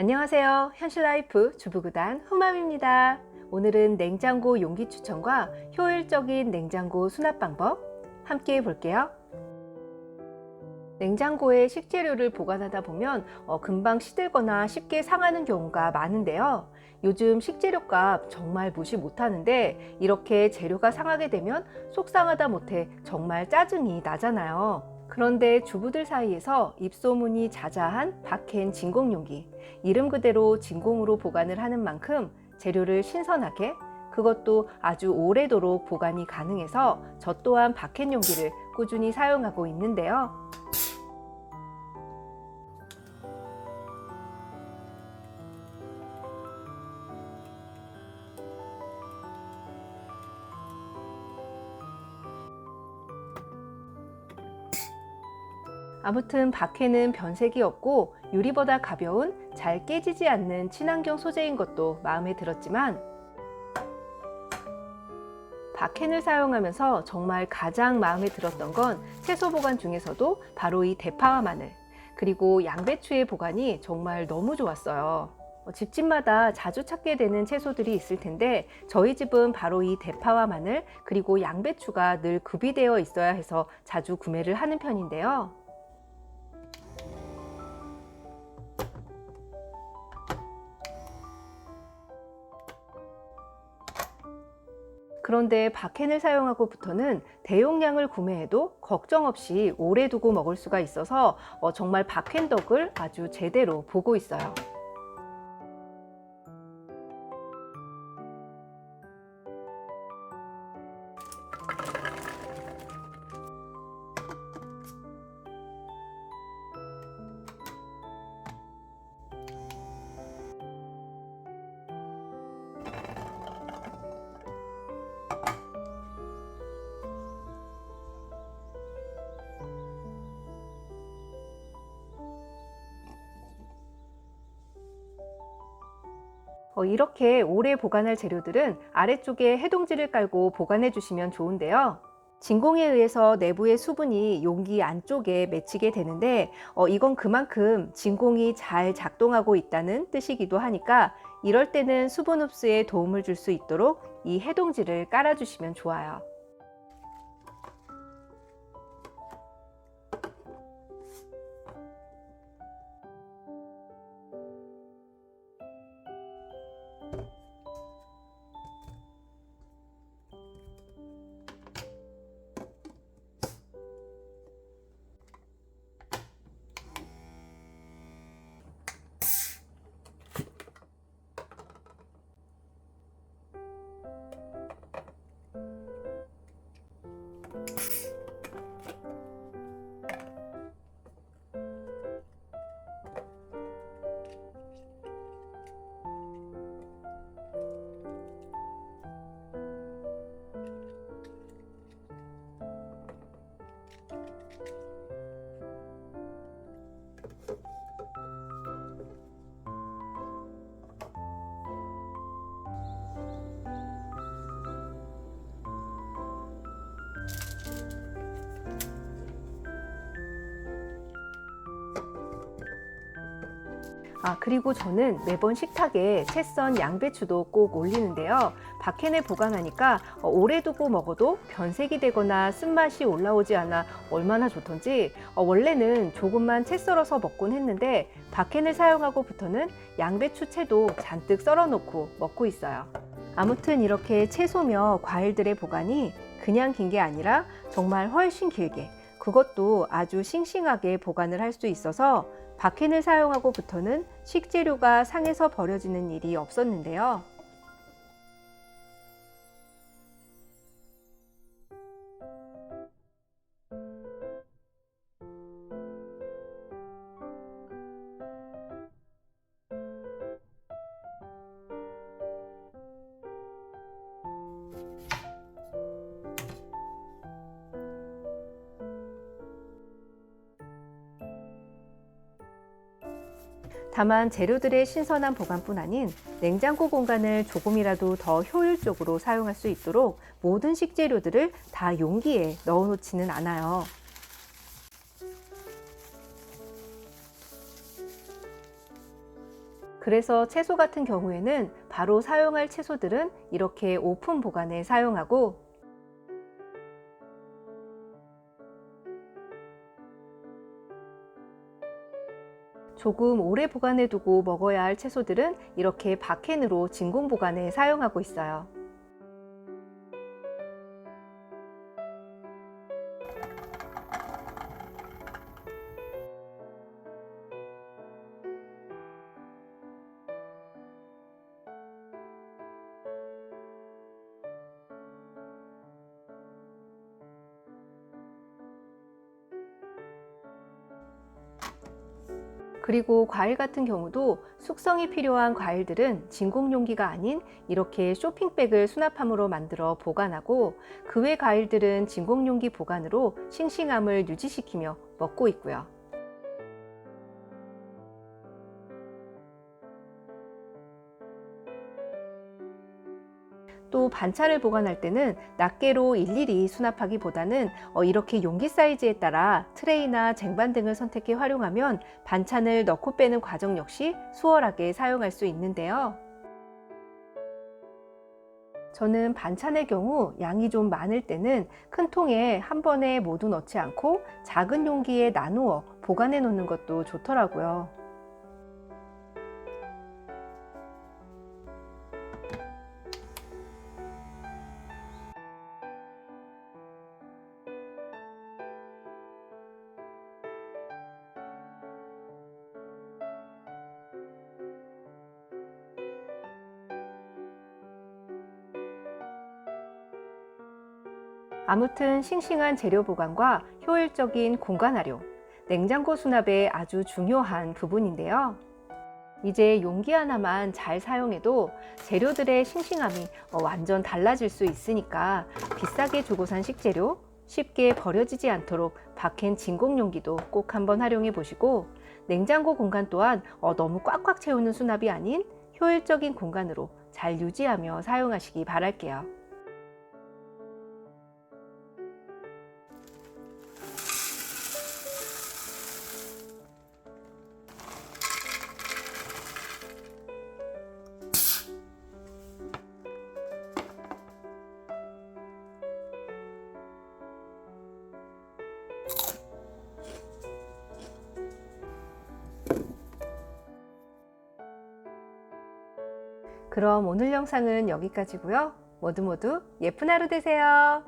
안녕하세요. 현실라이프 주부구단 후맘입니다. 오늘은 냉장고 용기 추천과 효율적인 냉장고 수납 방법 함께 볼게요. 냉장고에 식재료를 보관하다 보면 금방 시들거나 쉽게 상하는 경우가 많은데요. 요즘 식재료값 정말 무시 못하는데 이렇게 재료가 상하게 되면 속상하다 못해 정말 짜증이 나잖아요. 그런데 주부들 사이에서 입소문이 자자한 박앤 진공용기, 이름 그대로 진공으로 보관을 하는 만큼 재료를 신선하게, 그것도 아주 오래도록 보관이 가능해서 저 또한 박앤 용기를 꾸준히 사용하고 있는데요. 아무튼 박해는 변색이 없고 유리보다 가벼운 잘 깨지지 않는 친환경 소재인 것도 마음에 들었지만, 박해를 사용하면서 정말 가장 마음에 들었던 건 채소 보관 중에서도 바로 이 대파와 마늘, 그리고 양배추의 보관이 정말 너무 좋았어요. 집집마다 자주 찾게 되는 채소들이 있을 텐데 저희 집은 바로 이 대파와 마늘 그리고 양배추가 늘 구비되어 있어야 해서 자주 구매를 하는 편인데요. 그런데 박캔을 사용하고부터는 대용량을 구매해도 걱정 없이 오래 두고 먹을 수가 있어서 정말 박캔 덕을 아주 제대로 보고 있어요. 이렇게 오래 보관할 재료들은 아래쪽에 해동지를 깔고 보관해 주시면 좋은데요. 진공에 의해서 내부의 수분이 용기 안쪽에 맺히게 되는데 이건 그만큼 진공이 잘 작동하고 있다는 뜻이기도 하니까 이럴 때는 수분 흡수에 도움을 줄 수 있도록 이 해동지를 깔아 주시면 좋아요. 그리고 저는 매번 식탁에 채 썬 양배추도 꼭 올리는데요. 박캔에 보관하니까 오래 두고 먹어도 변색이 되거나 쓴맛이 올라오지 않아 얼마나 좋던지, 원래는 조금만 채 썰어서 먹곤 했는데 박캔을 사용하고부터는 양배추 채도 잔뜩 썰어 놓고 먹고 있어요. 아무튼 이렇게 채소며 과일들의 보관이 그냥 긴 게 아니라 정말 훨씬 길게, 그것도 아주 싱싱하게 보관을 할 수 있어서 박캔을 사용하고부터는 식재료가 상해서 버려지는 일이 없었는데요. 다만 재료들의 신선한 보관뿐 아닌 냉장고 공간을 조금이라도 더 효율적으로 사용할 수 있도록 모든 식재료들을 다 용기에 넣어 놓지는 않아요. 그래서 채소 같은 경우에는 바로 사용할 채소들은 이렇게 오픈 보관에 사용하고, 조금 오래 보관해 두고 먹어야 할 채소들은 이렇게 박캔으로 진공 보관에 사용하고 있어요. 그리고 과일 같은 경우도 숙성이 필요한 과일들은 진공 용기가 아닌 이렇게 쇼핑백을 수납함으로 만들어 보관하고, 그 외 과일들은 진공 용기 보관으로 싱싱함을 유지시키며 먹고 있고요. 또 반찬을 보관할 때는 낱개로 일일이 수납하기보다는 이렇게 용기 사이즈에 따라 트레이나 쟁반 등을 선택해 활용하면 반찬을 넣고 빼는 과정 역시 수월하게 사용할 수 있는데요. 저는 반찬의 경우 양이 좀 많을 때는 큰 통에 한 번에 모두 넣지 않고 작은 용기에 나누어 보관해 놓는 것도 좋더라고요. 아무튼 싱싱한 재료 보관과 효율적인 공간 활용, 냉장고 수납의 아주 중요한 부분인데요. 이제 용기 하나만 잘 사용해도 재료들의 싱싱함이 완전 달라질 수 있으니까, 비싸게 주고 산 식재료 쉽게 버려지지 않도록 박힌 진공 용기도 꼭 한번 활용해 보시고, 냉장고 공간 또한 너무 꽉꽉 채우는 수납이 아닌 효율적인 공간으로 잘 유지하며 사용하시기 바랄게요. 그럼 오늘 영상은 여기까지고요. 모두 모두 예쁜 하루 되세요.